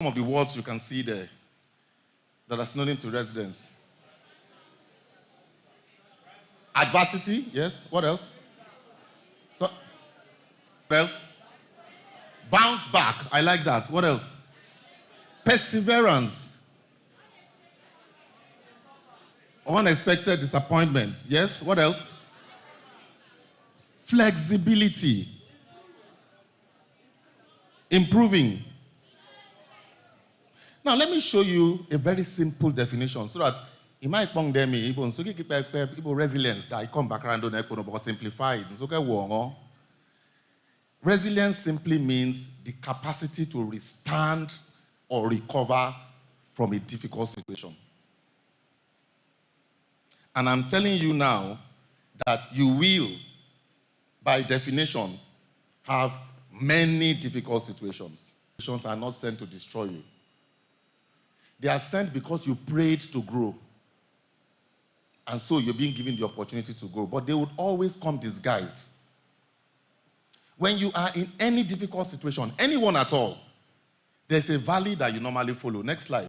of the words you can see there that are synonym to resilience. Adversity, yes. What else? So, what else? Bounce back. I like that. What else? Perseverance. Unexpected disappointment. Yes. What else? Flexibility. Improving. Now, let me show you a very simple definition so that in my pong demi, Igbo resilience that I come back around and simplify it. It's okay. Resilience simply means the capacity to withstand or recover from a difficult situation. And I'm telling you now that you will, by definition, have many difficult situations. Situations are not sent to destroy you. They are sent because you prayed to grow. And so you're being given the opportunity to grow. But they would always come disguised. When you are in any difficult situation, anyone at all, there's a valley that you normally follow. Next slide.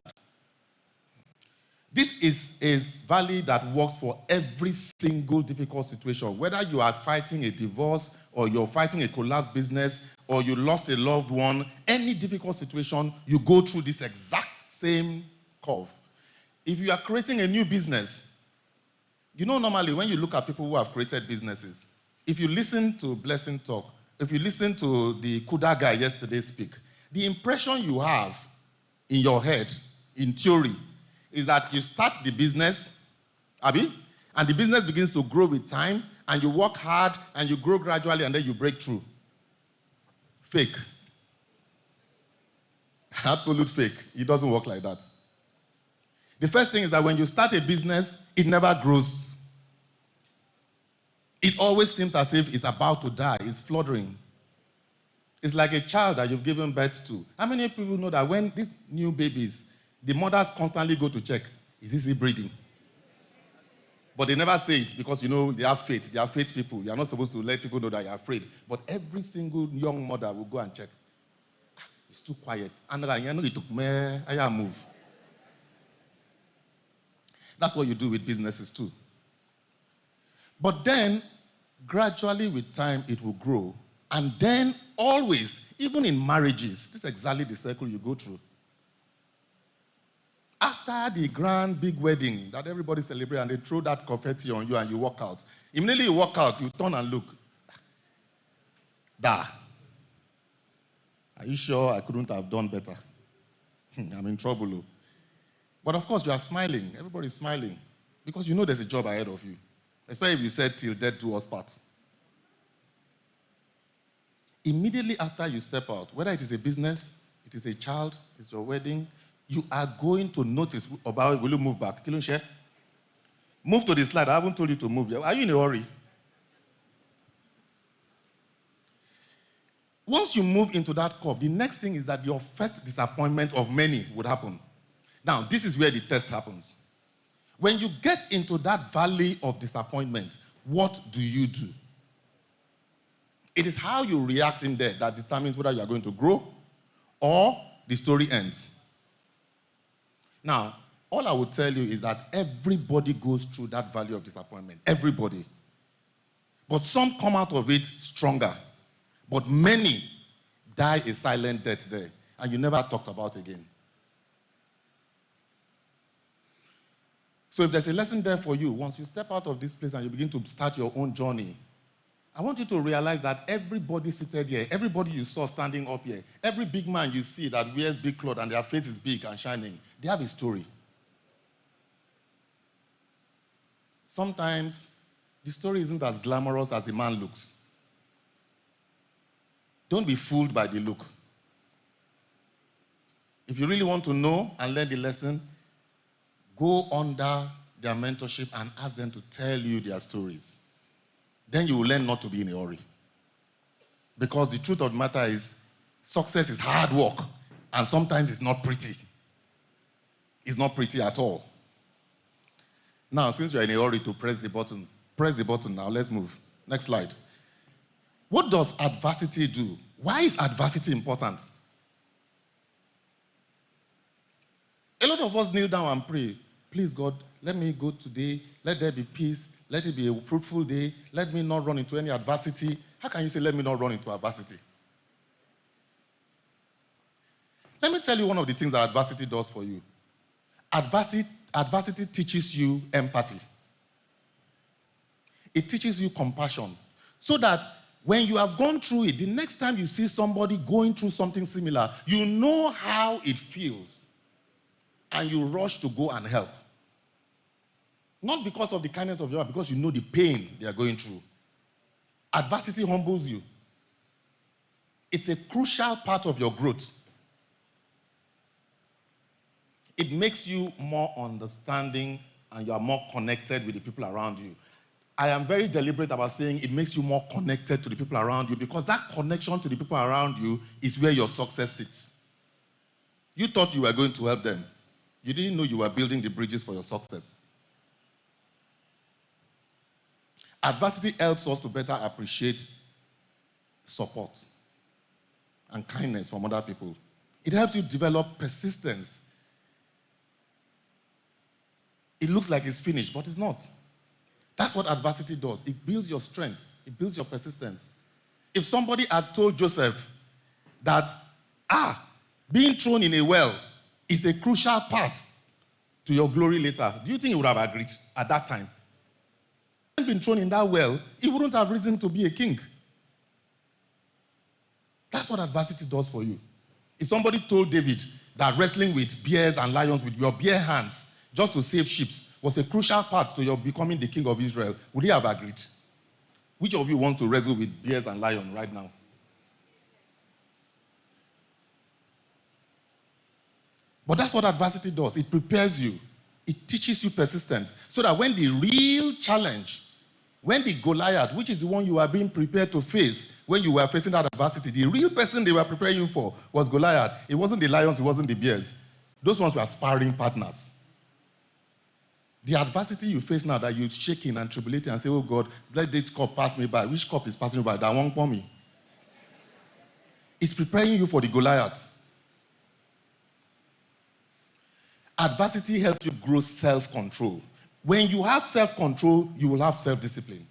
This is a valley that works for every single difficult situation. Whether you are fighting a divorce, or you're fighting a collapsed business, or you lost a loved one, any difficult situation, you go through this exact same curve. If you are creating a new business, you know normally when you look at people who have created businesses, if you listen to Blessing talk, if you listen to the Kuda guy yesterday speak, the impression you have in your head, in theory, is that you start the business, Abi, and the business begins to grow with time, and you work hard, and you grow gradually, and then you break through. Fake. Absolute fake. It doesn't work like that. The first thing is that when you start a business, it never grows. It always seems as if it's about to die. It's fluttering. It's like a child that you've given birth to. How many people know that when these new babies, the mothers constantly go to check, is he breathing? But they never say it because, you know, they have faith. They are faith people. You are not supposed to let people know that you're afraid. But every single young mother will go and check. It's too quiet. And it took me, I move. That's what you do with businesses too. But then, gradually with time, it will grow. And then always, even in marriages, this is exactly the circle you go through. After the grand big wedding that everybody celebrates and they throw that confetti on you and you walk out, immediately you walk out, you turn and look. Da. Are you sure I couldn't have done better? I'm in trouble. But of course, you are smiling. Everybody's smiling. Because you know there's a job ahead of you. Especially if you said, till death do us part. Immediately after you step out, whether it is a business, it is a child, it's your wedding, you are going to notice about, will you move back? Can you share? Move to the slide. I haven't told you to move yet. Are you in a hurry? Once you move into that curve, the next thing is that your first disappointment of many would happen. Now, this is where the test happens. When you get into that valley of disappointment, what do you do? It is how you react in there that determines whether you are going to grow or the story ends. Now, all I will tell you is that everybody goes through that valley of disappointment. Everybody. But some come out of it stronger. But many die a silent death there, and you never talked about again. So if there's a lesson there for you, once you step out of this place and you begin to start your own journey, I want you to realize that everybody seated here, everybody you saw standing up here, every big man you see that wears big clothes and their face is big and shining, they have a story. Sometimes the story isn't as glamorous as the man looks. Don't be fooled by the look. If you really want to know and learn the lesson, go under their mentorship and ask them to tell you their stories. Then you will learn not to be in a hurry. Because the truth of the matter is, success is hard work, and sometimes it's not pretty. It's not pretty at all. Now, since you're in a hurry to press the button now. Let's move. Next slide. What does adversity do? Why is adversity important? A lot of us kneel down and pray. Please, God, let me go today. Let there be peace. Let it be a fruitful day. Let me not run into any adversity. How can you say, let me not run into adversity? Let me tell you one of the things that adversity does for you. Adversity teaches you empathy. It teaches you compassion. So that when you have gone through it, the next time you see somebody going through something similar, you know how it feels. And you rush to go and help. Not because of the kindness of your heart, because you know the pain they are going through. Adversity humbles you. It's a crucial part of your growth. It makes you more understanding and you are more connected with the people around you. I am very deliberate about saying it makes you more connected to the people around you because that connection to the people around you is where your success sits. You thought you were going to help them. You didn't know you were building the bridges for your success. Adversity helps us to better appreciate support and kindness from other people. It helps you develop persistence. It looks like it's finished, but it's not. That's what adversity does. It builds your strength. It builds your persistence. If somebody had told Joseph that, being thrown in a well is a crucial part to your glory later, do you think he would have agreed at that time? If he hadn't been thrown in that well, he wouldn't have risen to be a king. That's what adversity does for you. If somebody told David that wrestling with bears and lions with your bare hands just to save sheep was a crucial part to your becoming the king of Israel, would he have agreed? Which of you want to wrestle with bears and lions right now? But that's what adversity does. It prepares you. It teaches you persistence. So that when the real challenge, when the Goliath, which is the one you are being prepared to face, when you were facing that adversity, the real person they were preparing you for was Goliath. It wasn't the lions, it wasn't the bears. Those ones were sparring partners. The adversity you face now that you're shaking and tribulating and say, oh God, let this cup pass me by. Which cup is passing me by? That one for me. It's preparing you for the Goliath. Adversity helps you grow self-control. When you have self-control, you will have self-discipline.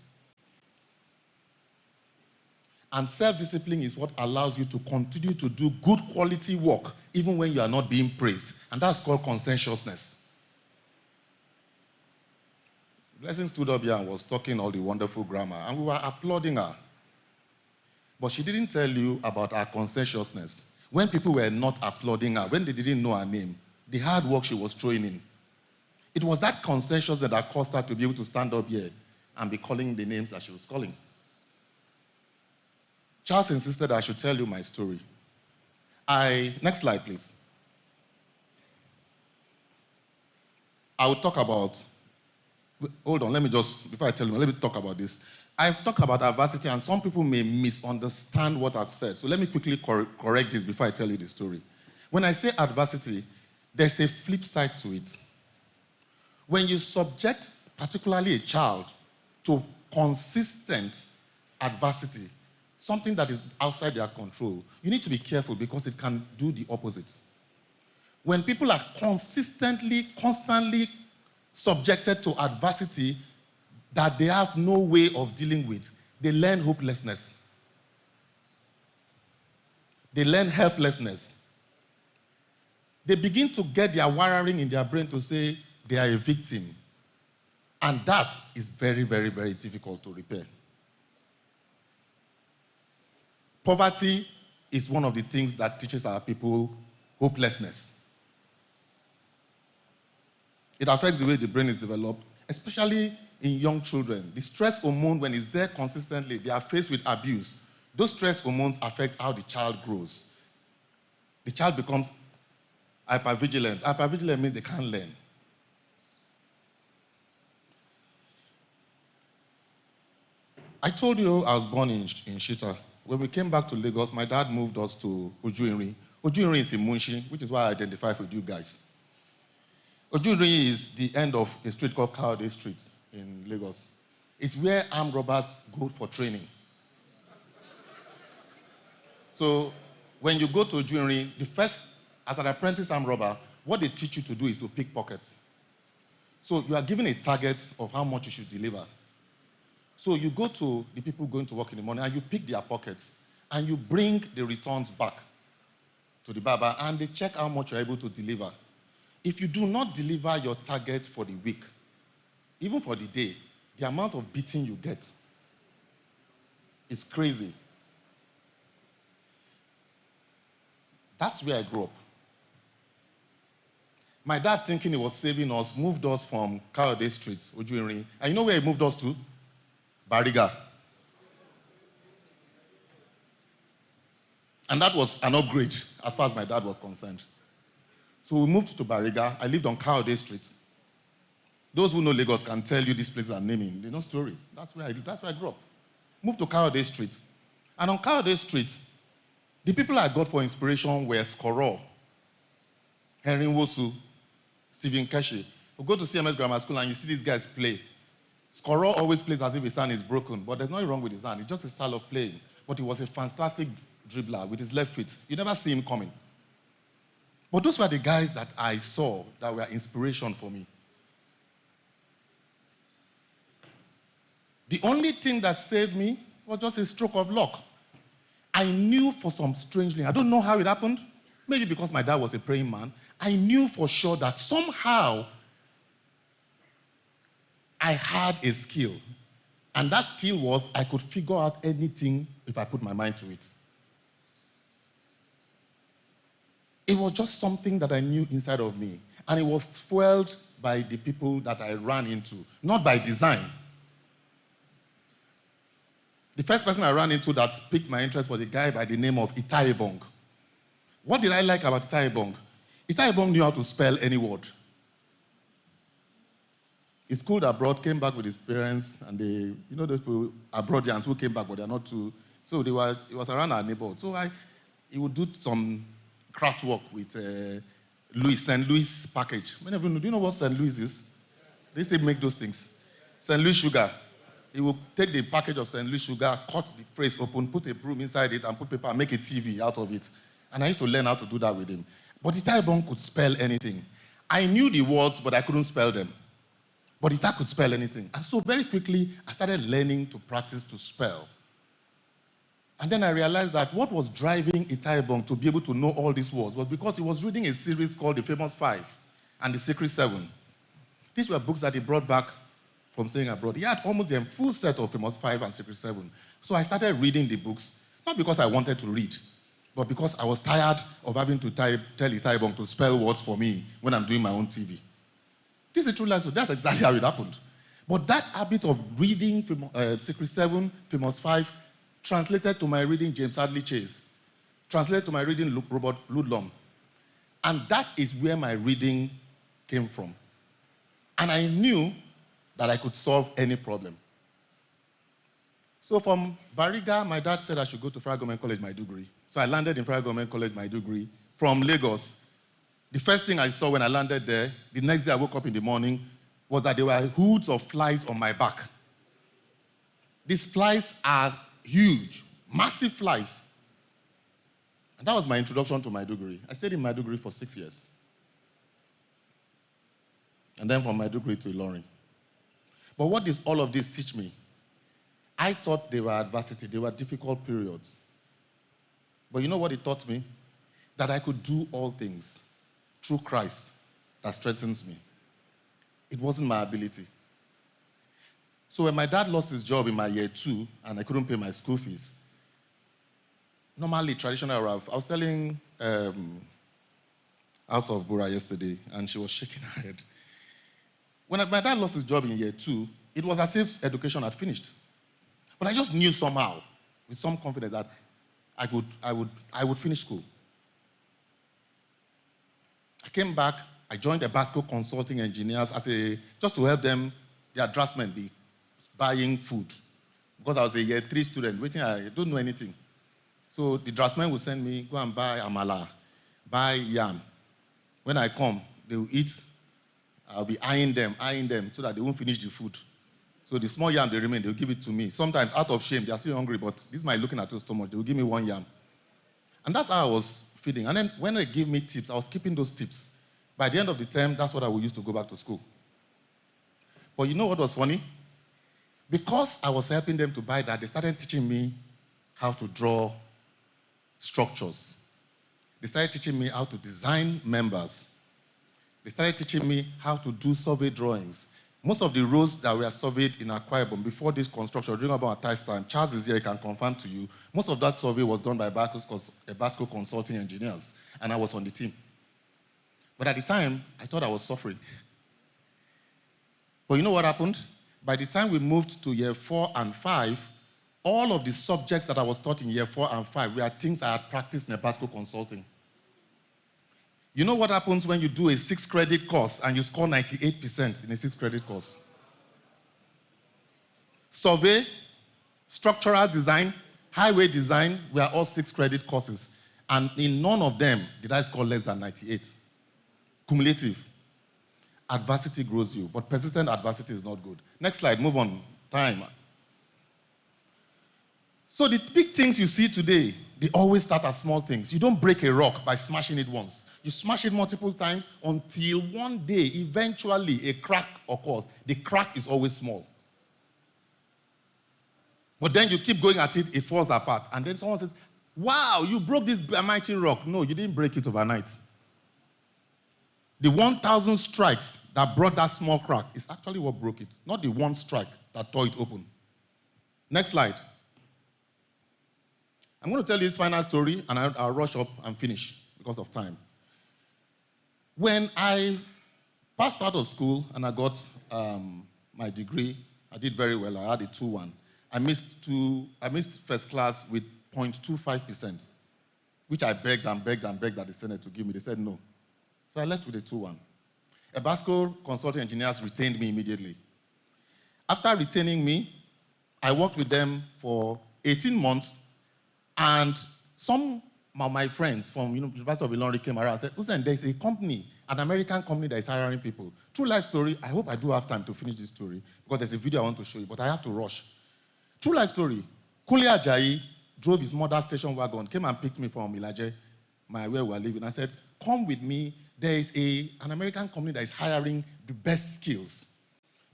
And self-discipline is what allows you to continue to do good quality work even when you are not being praised. And that's called conscientiousness. Blessing stood up here and was talking all the wonderful grammar, and we were applauding her. But she didn't tell you about her conscientiousness. When people were not applauding her, when they didn't know her name, the hard work she was throwing in. It was that conscientiousness that caused her to be able to stand up here and be calling the names that she was calling. Charles insisted I should tell you my story. Next slide, please. I will talk about, hold on, before I tell you, let me talk about this. I've talked about adversity, and some people may misunderstand what I've said. So let me quickly correct this before I tell you the story. When I say adversity, there's a flip side to it. When you subject, particularly a child, to consistent adversity, something that is outside their control, you need to be careful because it can do the opposite. When people are constantly subjected to adversity that they have no way of dealing with, they learn hopelessness. They learn helplessness. They begin to get their wiring in their brain to say they are a victim. And that is very, very, very difficult to repair. Poverty is one of the things that teaches our people hopelessness. It affects the way the brain is developed, especially in young children. The stress hormone, when it's there consistently, they are faced with abuse. Those stress hormones affect how the child grows. The child becomes hypervigilant. Hypervigilant means they can't learn. I told you I was born in Shita. When we came back to Lagos, my dad moved us to Ojuinri. Ojuinri is in Munshi, which is why I identify with you guys. Ojuinri is the end of a street called Kawade Street in Lagos. It's where armed robbers go for training. So when you go to Ojuinri, as an apprentice armed robber, what they teach you to do is to pick pockets. So you are given a target of how much you should deliver. So you go to the people going to work in the morning and you pick their pockets and you bring the returns back to the barber and they check how much you're able to deliver. If you do not deliver your target for the week, even for the day, the amount of beating you get is crazy. That's where I grew up. My dad, thinking he was saving us, moved us from Kayode Street, Ojuirin. And you know where he moved us to? Bariga. And that was an upgrade as far as my dad was concerned. So we moved to Bariga. I lived on Kayode Street. Those who know Lagos can tell you these places are naming. They know stories. That's where I grew up. Moved to Kayode Street. And on Kayode Street, the people I got for inspiration were Skoro, Henry Wosu, Stephen Keshi. We go to CMS Grammar School and you see these guys play. Skoro always plays as if his hand is broken, but there's nothing wrong with his hand. It's just a style of playing. But he was a fantastic dribbler with his left foot. You never see him coming. But those were the guys that I saw that were inspiration for me. The only thing that saved me was just a stroke of luck. I knew for some strange reason, I don't know how it happened, maybe because my dad was a praying man, I knew for sure that somehow I had a skill. And that skill was I could figure out anything if I put my mind to it. It was just something that I knew inside of me. And it was fueled by the people that I ran into, not by design. The first person I ran into that piqued my interest was a guy by the name of Ibom. What did I like about Ibom? Ibom knew how to spell any word. He schooled abroad, came back with his parents, and they, you know those people, abroadians who came back, but they're not too, so it was around our neighborhood. So he would do some craft work with St. Louis package. Many of you know, do you know what St. Louis is? They still make those things. St. Louis sugar. He will take the package of St. Louis sugar, cut the phrase open, put a broom inside it, and put paper and make a TV out of it. And I used to learn how to do that with him. But Ibom could spell anything. I knew the words, but I couldn't spell them. But Ita could spell anything. And so very quickly, I started learning to practice to spell. And then I realized that what was driving Ibom to be able to know all these words was because he was reading a series called The Famous Five and The Secret Seven. These were books that he brought back from staying abroad. He had almost the full set of Famous Five and Secret Seven. So I started reading the books, not because I wanted to read, but because I was tired of having to tell Ibom to spell words for me when I'm doing my own TV. This is true life, so that's exactly how it happened. But that habit of reading Secret Seven, Famous Five, translated to my reading James Hadley Chase, translated to my reading Robert Ludlum. And that is where my reading came from. And I knew that I could solve any problem. So from Bariga, my dad said I should go to Federal Government College, Maiduguri. So I landed in Federal Government College, Maiduguri, from Lagos. The first thing I saw when I landed there, the next day I woke up in the morning, was that there were hoods of flies on my back. These flies are huge, massive flies. And that was my introduction to Maiduguri. I stayed in Maiduguri for 6 years. And then from Maiduguri to Ilorin. But what does all of this teach me? I thought they were adversity, they were difficult periods. But you know what it taught me? That I could do all things through Christ that strengthens me. It wasn't my ability. So when my dad lost his job in my year 2 and I couldn't pay my school fees, normally, traditional Ralph, I was telling House of Bura yesterday, and she was shaking her head. When my dad lost his job in year 2, it was as if education had finished. But I just knew somehow, with some confidence, that I would finish school. I came back, I joined the Basco Consulting Engineers just to help them, their draftsmen, be buying food. Because I was a year 3 student, I don't know anything. So the draftsmen will send me, go and buy amala, buy yam. When I come, they will eat. I'll be eyeing them, so that they won't finish the food. So the small yam they remain, they'll give it to me. Sometimes, out of shame, they're still hungry, but this is my looking at your stomach. They'll give me 1 yam. And that's how I was feeding. And then when they give me tips, I was keeping those tips. By the end of the term, that's what I would use to go back to school. But you know what was funny? Because I was helping them to buy that, they started teaching me how to draw structures. They started teaching me how to design members. They started teaching me how to do survey drawings. Most of the roads that were surveyed in Akwa Ibom before this construction, during about Attai's time, Charles is here, he can confirm to you, most of that survey was done by Basco Consulting Engineers, and I was on the team. But at the time, I thought I was suffering. But you know what happened? By the time we moved to year 4 and 5, all of the subjects that I was taught in year 4 and 5 were things I had practiced in Basco Consulting. You know what happens when you do a 6-credit course and you score 98% in a 6-credit course? Survey, structural design, highway design were all 6-credit courses. And in none of them did I score less than 98. Cumulative. Adversity grows you, but persistent adversity is not good. Next slide, move on. Time. So the big things you see today, they always start as small things. You don't break a rock by smashing it once. You smash it multiple times until one day, eventually, a crack occurs. The crack is always small. But then you keep going at it, it falls apart. And then someone says, wow, you broke this mighty rock. No, you didn't break it overnight. The 1,000 strikes that brought that small crack is actually what broke it, not the one strike that tore it open. Next slide. I'm going to tell you this final story, and I'll rush up and finish because of time. When I passed out of school and I got my degree, I did very well. I had a 2-1. I missed first class with 0.25%, which I begged and begged and begged at the Senate to give me. They said no. So I left with a 2-1. Basco Consulting Engineers retained me immediately. After retaining me, I worked with them for 18 months, and some of my friends from University of Illinois came around and said, Usain, there's a company, an American company that is hiring people. True life story. I hope I do have time to finish this story because there's a video I want to show you, but I have to rush. True life story. Kunle Ajayi drove his mother's station wagon, came and picked me from Ilaje, where we were living. I said, come with me. There is an American company that is hiring the best skills.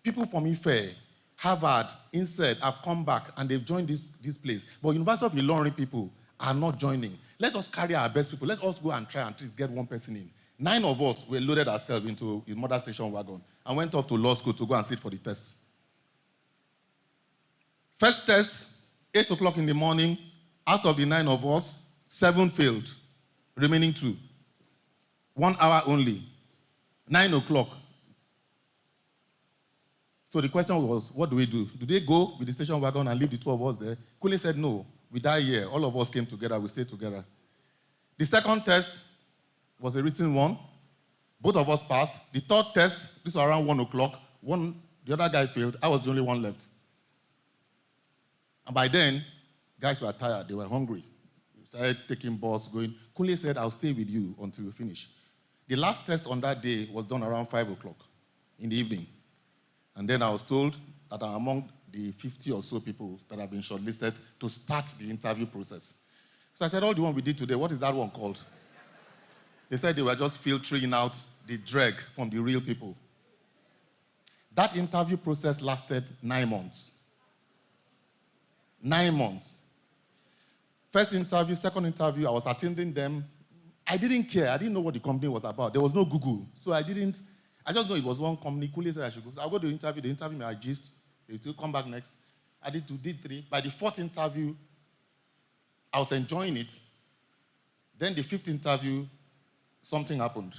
People from Ife, Harvard, INSEAD have come back and they've joined this place. But University of Illinois people are not joining. Let us carry our best people. Let us go and try and at least get one person in. 9 of us were loaded ourselves into his mother's station wagon and went off to law school to go and sit for the test. First test, 8 o'clock in the morning. Out of the 9 of us, 7 failed, remaining 2. 1 hour only. 9 o'clock. So the question was, what do we do? Do they go with the station wagon and leave the 2 of us there? Kule said, no, we die here. All of us came together, we stayed together. The second test was a written one. Both of us passed. The third test, this was around 1 o'clock. The other guy failed. I was the only one left. And by then, guys were tired. They were hungry. We started taking bus, going. Kule said, I'll stay with you until we finish. The last test on that day was done around 5 o'clock in the evening. And then I was told that I'm among the 50 or so people that have been shortlisted to start the interview process. So I said, the one we did today, what is that one called? They said they were just filtering out the dreg from the real people. That interview process lasted 9 months. 9 months. First interview, second interview, I was attending them. I didn't care. I didn't know what the company was about. There was no Google. So I just know it was one company. Kule said I should go. So I go to the interview. They interview me. I gist. They still come back next. I did 2, did 3. By the 4th interview, I was enjoying it. Then the 5th interview, something happened.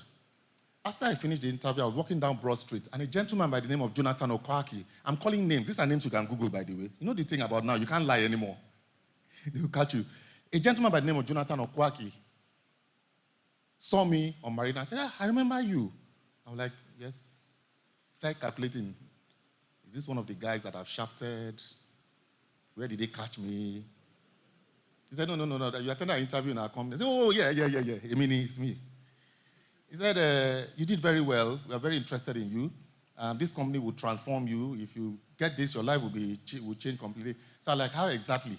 After I finished the interview, I was walking down Broad Street, and a gentleman by the name of Jonathan Okwaki, I'm calling names. These are names you can Google, by the way. You know the thing about now, you can't lie anymore. They will catch you. A gentleman by the name of Jonathan Okwaki saw me on Marina and said, I remember you. I was like, yes. Started calculating. Is this one of the guys that I've shafted? Where did they catch me? He said, no. You attended an interview in our company. I said, oh, yeah. Emini, it's me. He said, you did very well. We are very interested in you. This company will transform you. If you get this, your life will change completely. So I'm like, how exactly?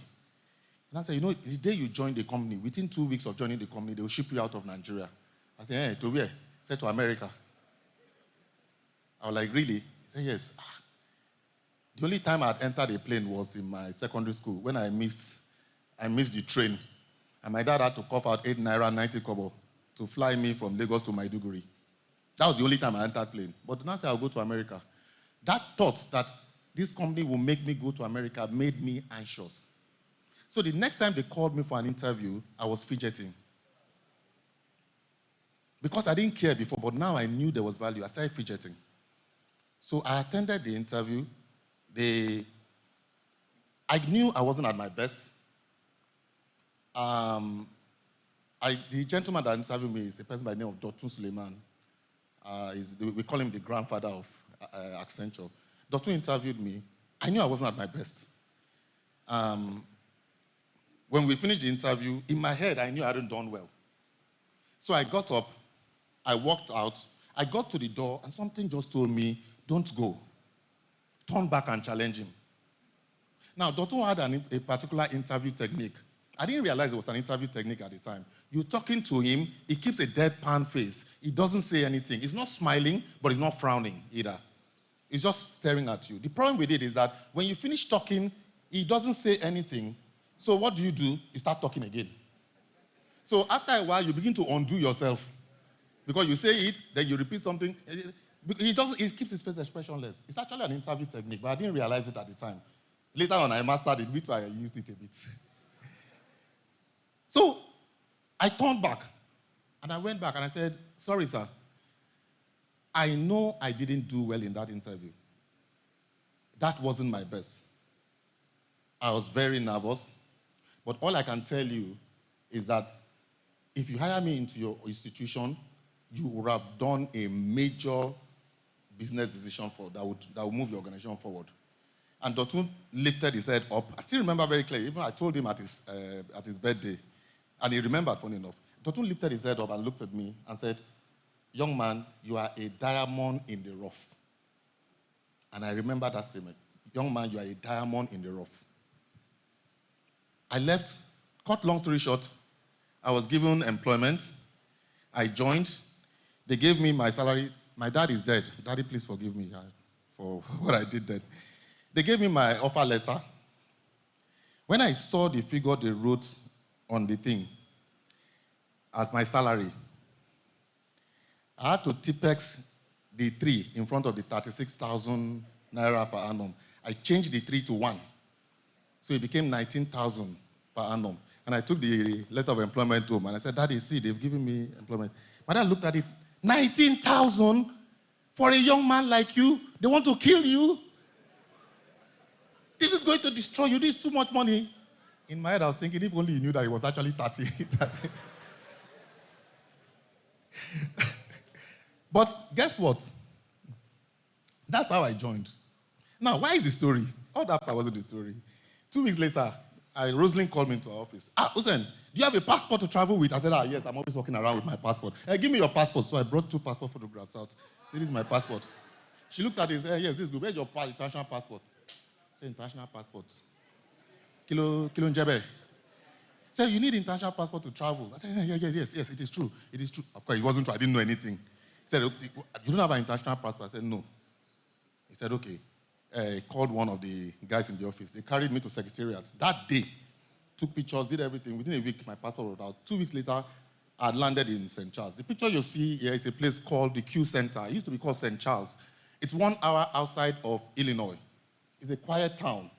And I said, the day you join the company, within 2 weeks of joining the company, they will ship you out of Nigeria. I said, to where? said, to America. I was like, really? He said, yes. The only time I'd entered a plane was in my secondary school when I missed the train. And my dad had to cough out 8 naira 90 kobo to fly me from Lagos to Maiduguri. That was the only time I entered plane. But now say I'll go to America. That thought that this company will make me go to America made me anxious. So the next time they called me for an interview, I was fidgeting. Because I didn't care before, but now I knew there was value. I started fidgeting. So I attended the interview. I knew I wasn't at my best. The gentleman that interviewed me is a person by the name of Dotun Suleiman. We call him the grandfather of Accenture. Dotun interviewed me. I knew I wasn't at my best. When we finished the interview, in my head, I knew I hadn't done well. So I got up, I walked out, I got to the door, and something just told me, don't go. Turn back and challenge him. Now, Dotun had a particular interview technique. I didn't realize it was an interview technique at the time. You're talking to him, he keeps a deadpan face. He doesn't say anything. He's not smiling, but he's not frowning either. He's just staring at you. The problem with it is that when you finish talking, he doesn't say anything. So what do? You start talking again. So after a while, you begin to undo yourself. Because you say it, then you repeat something. He keeps his face expressionless. It's actually an interview technique, but I didn't realize it at the time. Later on, I mastered it, which I used it a bit. So I turned back, and I went back, and I said, sorry, sir. I know I didn't do well in that interview. That wasn't my best. I was very nervous, but all I can tell you is that if you hire me into your institution, you would have done a major business decision that would move your organization forward. And Dotun lifted his head up. I still remember very clearly. Even I told him at his birthday, and he remembered, funny enough. Dotun lifted his head up and looked at me and said, young man, you are a diamond in the rough. And I remember that statement. Young man, you are a diamond in the rough. I left. Cut long story short, I was given employment. I joined. They gave me my salary. My dad is dead. Daddy, please forgive me for what I did then. They gave me my offer letter. When I saw the figure they wrote on the thing as my salary, I had to Tipex the 3 in front of the 36,000 naira per annum. I changed the 3 to 1. So it became 19,000 per annum. And I took the letter of employment home, and I said, Daddy, see, they've given me employment. My dad looked at it, 19,000 for a young man like you? They want to kill you? This is going to destroy you. This is too much money. In my head, I was thinking, if only he knew that it was actually 30. But guess what? That's how I joined. Now, why is the story? All that part wasn't the story. 2 weeks later, Rosalind called me into her office. Hussein, do you have a passport to travel with? I said, yes, I'm always walking around with my passport. Give me your passport. So I brought 2 passport photographs out. Say, this is my passport. She looked at it and said, yes, this is good. Where's your international passport? I said, international passport. Kilo Njebe. Said, you need international passport to travel. I said, yes, it is true. It is true. Of course, it wasn't true. I didn't know anything. He said, you don't have an international passport? I said, no. He said, okay. He called one of the guys in the office. They carried me to secretariat. That day, took pictures, did everything. Within a week, my passport was out. 2 weeks later, I landed in St. Charles. The picture you see here is a place called the Q Center. It used to be called St. Charles. It's 1 hour outside of Illinois. It's a quiet town.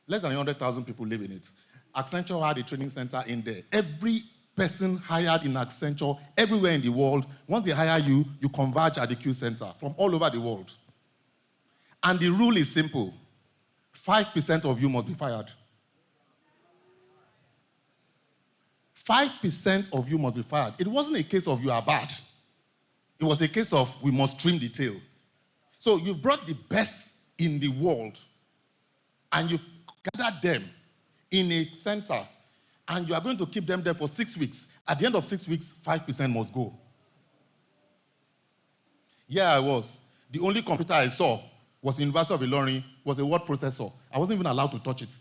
Less than 100,000 people live in it. Accenture had a training center in there. Every person hired in Accenture, everywhere in the world, once they hire you, you converge at the Q Center from all over the world. And the rule is simple. 5% of you must be fired. 5% of you must be fired. It wasn't a case of you are bad. It was a case of we must trim the tail. So you brought the best in the world and you've gathered them in a center and you are going to keep them there for 6 weeks. At the end of 6 weeks, 5% must go. Yeah, I was. The only computer I saw was the University of Ilorin, was a word processor. I wasn't even allowed to touch it.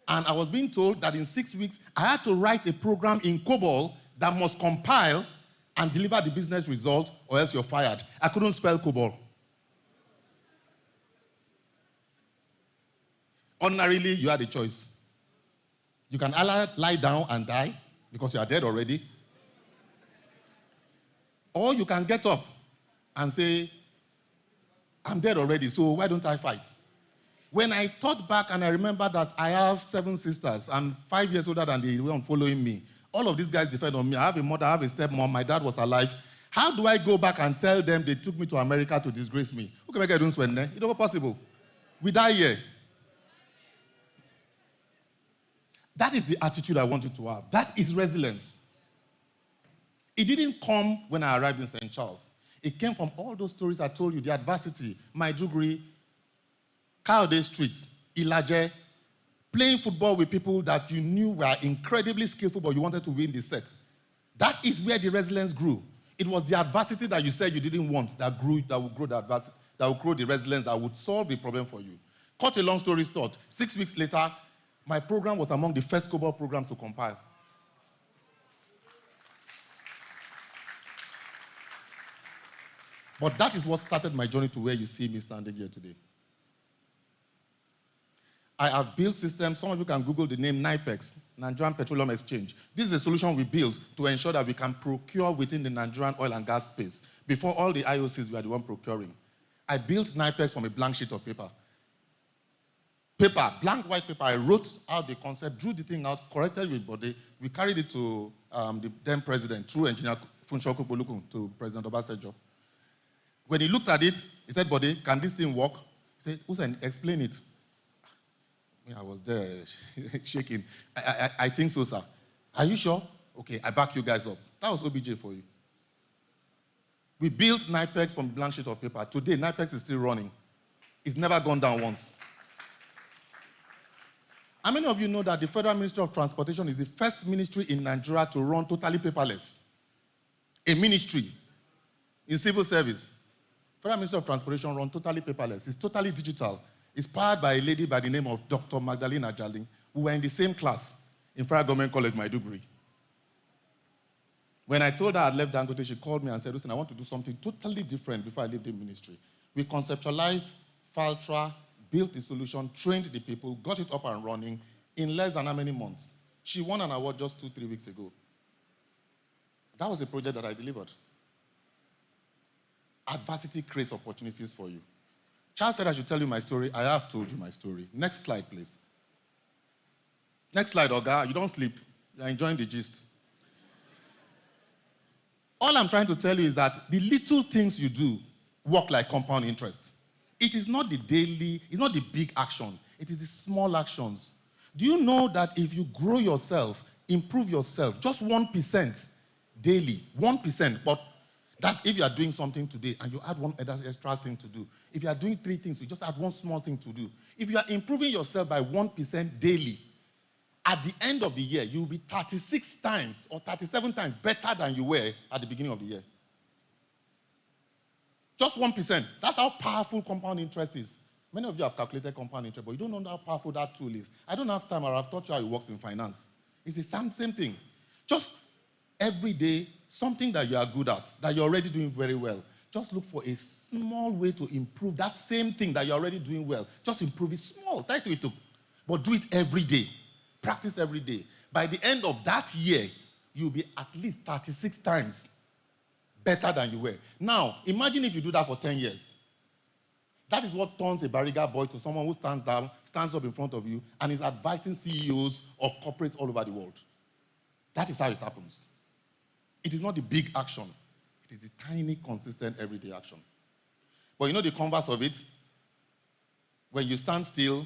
And I was being told that in 6 weeks, I had to write a program in COBOL that must compile and deliver the business result, or else you're fired. I couldn't spell COBOL. Ordinarily, you had a choice. You can either lie down and die because you are dead already, or you can get up and say, I'm dead already, so why don't I fight? When I thought back and I remember that I have 7 sisters and 5 years older than the one following me, all of these guys depend on me. I have a mother, I have a stepmom, my dad was alive. How do I go back and tell them they took me to America to disgrace me? Who can make it do so? It's not possible. We die here. That is the attitude I want you to have. That is resilience. It didn't come when I arrived in St. Charles. It came from all those stories I told you, the adversity, Maiduguri, Kayode Street, Ilaje, playing football with people that you knew were incredibly skillful, but you wanted to win the set. That is where the resilience grew. It was the adversity that you said you didn't want that grew, that would grow the adversity, that would grow the resilience, that would solve the problem for you. Cut a long story short, 6 weeks later, my program was among the first COBOL programs to compile. But that is what started my journey to where you see me standing here today. I have built systems. Some of you can Google the name NIPEX, Nigerian Petroleum Exchange. This is a solution we built to ensure that we can procure within the Nigerian oil and gas space. Before all the IOCs were the one procuring. I built NIPEX from a blank sheet of paper. Blank white paper. I wrote out the concept, drew the thing out, corrected with body. We carried it to the then president, through engineer Funsho Kupolukun, to President Obasanjo. When he looked at it, he said, Bode, can this thing work? He said, Usain, explain it. I was there shaking. I think so, sir. Are you sure? Okay, I back you guys up. That was OBJ for you. We built NIPEX from a blank sheet of paper. Today, NIPEX is still running. It's never gone down once. How many of you know that the Federal Ministry of Transportation is the first ministry in Nigeria to run totally paperless? A ministry in civil service. Federal Ministry of Transportation runs totally paperless. It's totally digital. It's powered by a lady by the name of Dr. Magdalena Jalin, who were in the same class in Federal Government College, Maiduguri. When I told her I'd left Dangote, she called me and said, listen, I want to do something totally different before I leave the ministry. We conceptualized Faltra, built the solution, trained the people, got it up and running in less than how many months? She won an award just 2-3 weeks ago. That was a project that I delivered. Adversity creates opportunities for you. Charles said I should tell you my story. I have told you my story. Next slide, please. Next slide, Oga. You don't sleep. You're enjoying the gist. All I'm trying to tell you is that the little things you do work like compound interest. It is not the daily, it's not the big action. It is the small actions. Do you know that if you grow yourself, improve yourself, just 1% daily, 1%, but that's if you are doing something today and you add one extra thing to do. If you are doing 3 things, you just add one small thing to do. If you are improving yourself by 1% daily, at the end of the year, you will be 36 times or 37 times better than you were at the beginning of the year. Just 1%. That's how powerful compound interest is. Many of you have calculated compound interest, but you don't know how powerful that tool is. I don't have time, or I've taught you how it works in finance. It's the same thing. Just every day, something that you are good at, that you're already doing very well. Just look for a small way to improve that same thing that you're already doing well. Just improve it small. Try to it, but do it every day. Practice every day. By the end of that year, you'll be at least 36 times better than you were. Now, imagine if you do that for 10 years. That is what turns a Bariga boy to someone who stands down, stands up in front of you, and is advising CEOs of corporates all over the world. That is how it happens. It is not the big action. It is the tiny, consistent, everyday action. But you know the converse of it? When you stand still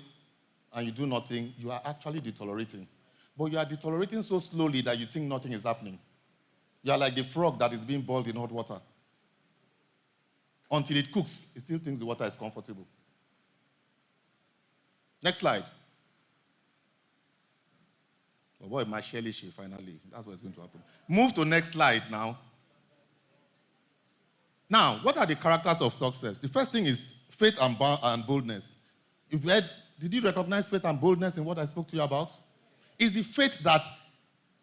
and you do nothing, you are actually deteriorating. But you are deteriorating so slowly that you think nothing is happening. You are like the frog that is being boiled in hot water. Until it cooks, it still thinks the water is comfortable. Next slide. Oh boy, my Shelly finally. That's what's going to happen. Move to next slide now. Now, what are the characters of success? The first thing is faith and boldness. Did you recognize faith and boldness in what I spoke to you about? It's the faith that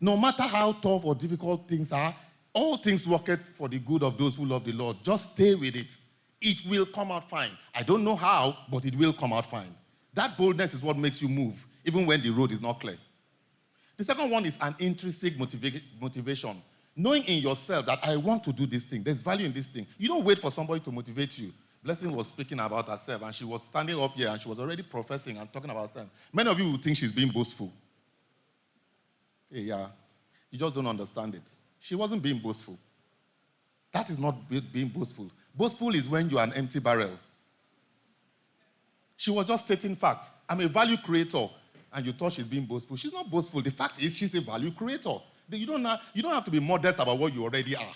no matter how tough or difficult things are, All things work for the good of those who love the Lord. Just stay with it. It will come out fine. I don't know how, but it will come out fine. That boldness is what makes you move, even when the road is not clear. The second one is an intrinsic motivation. Knowing in yourself that I want to do this thing. There's value in this thing. You don't wait for somebody to motivate you. Blessing was speaking about herself, and she was standing up here, and she was already professing and talking about herself. Many of you will think she's being boastful. Hey, yeah. You just don't understand it. She wasn't being boastful. That is not being boastful. Boastful is when you are an empty barrel. She was just stating facts. I'm a value creator, and you thought she's being boastful. She's not boastful. The fact is she's a value creator. You don't have to be modest about what you already are.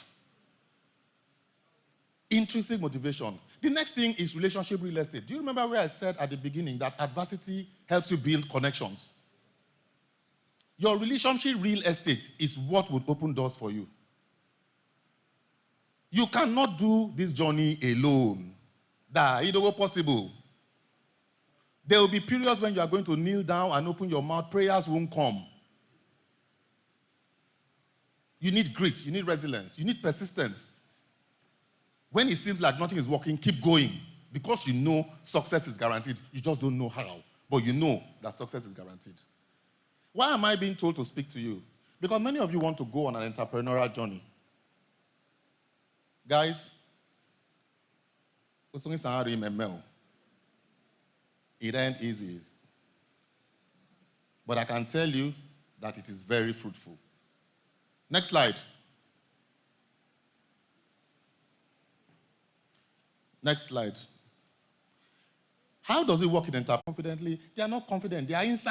Intrinsic motivation. The next thing is relationship real estate. Do you remember where I said at the beginning that adversity helps you build connections? Your relationship real estate is what would open doors for you. You cannot do this journey alone. That it will be possible. There will be periods when you are going to kneel down and open your mouth. Prayers won't come. You need grit. You need resilience. You need persistence. When it seems like nothing is working, keep going. Because you know success is guaranteed. You just don't know how. But you know that success is guaranteed. Why am I being told to speak to you? Because many of you want to go on an entrepreneurial journey. Guys, it ain't easy. But I can tell you that it is very fruitful. Next slide. Next slide. How does it work in confidently? They are not confident. They are inside.